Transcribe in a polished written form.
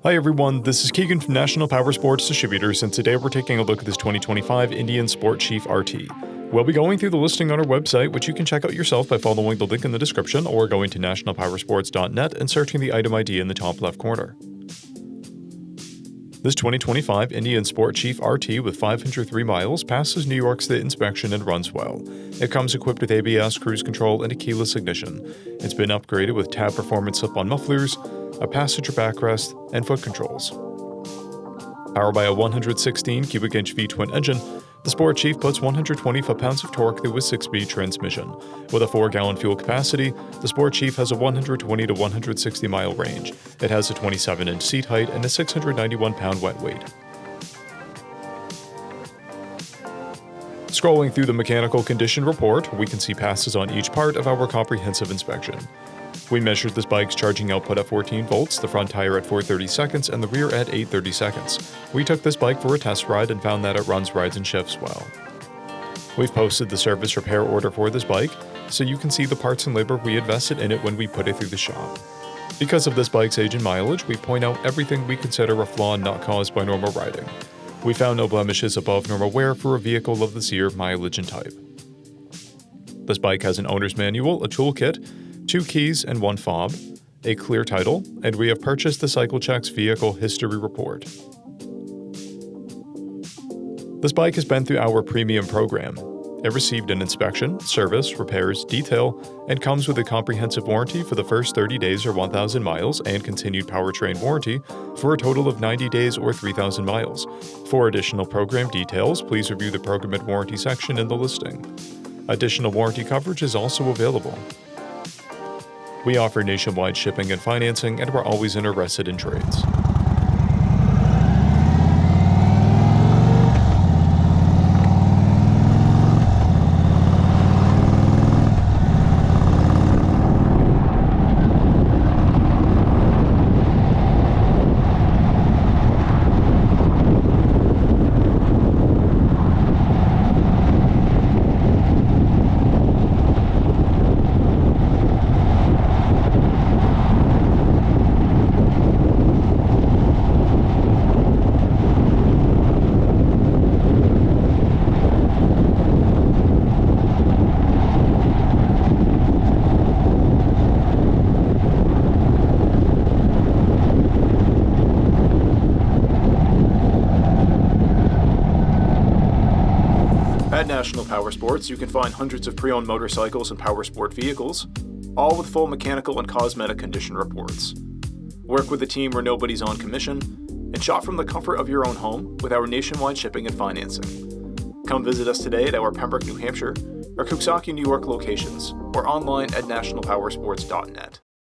Hi everyone, this is Keegan from National Powersports Distributors, and today we're taking a look at this 2025 Indian Sport Chief RT. We'll be going through the listing on our website, which you can check out yourself by following the link in the description or going to nationalpowersports.net and searching the item ID in the top left corner. This 2025 Indian Sport Chief RT with 503 miles passes New York State inspection and runs well. It comes equipped with ABS, cruise control, and a keyless ignition. It's been upgraded with tab performance slip-on mufflers, a passenger backrest, and foot controls. Powered by a 116 cubic inch V-twin engine, the Sport Chief puts 120 foot-pounds of torque through a 6-speed transmission. With a 4-gallon fuel capacity, the Sport Chief has a 120 to 160 mile range. It has a 27-inch seat height and a 691-pound wet weight. Scrolling through the mechanical condition report, we can see passes on each part of our comprehensive inspection. We measured this bike's charging output at 14 volts, the front tire at 430 seconds, and the rear at 830 seconds. We took this bike for a test ride and found that it runs, rides, and shifts well. We've posted the service repair order for this bike, so you can see the parts and labor we invested in it when we put it through the shop. Because of this bike's age and mileage, we point out everything we consider a flaw not caused by normal riding. We found no blemishes above normal wear for a vehicle of this year, mileage, and type. This bike has an owner's manual, a toolkit, 2 keys and 1 fob, a clear title, and we have purchased the CycleCheck's vehicle history report. This bike has been through our premium program. It received an inspection, service, repairs, detail, and comes with a comprehensive warranty for the first 30 days or 1,000 miles and continued powertrain warranty for a total of 90 days or 3,000 miles. For additional program details, please review the program and warranty section in the listing. Additional warranty coverage is also available. We offer nationwide shipping and financing, and we're always interested in trades. At National Powersports, you can find hundreds of pre-owned motorcycles and powersport vehicles, all with full mechanical and cosmetic condition reports. Work with a team where nobody's on commission, and shop from the comfort of your own home with our nationwide shipping and financing. Come visit us today at our Pembroke, New Hampshire, or Coxsackie, New York locations, or online at nationalpowersports.net.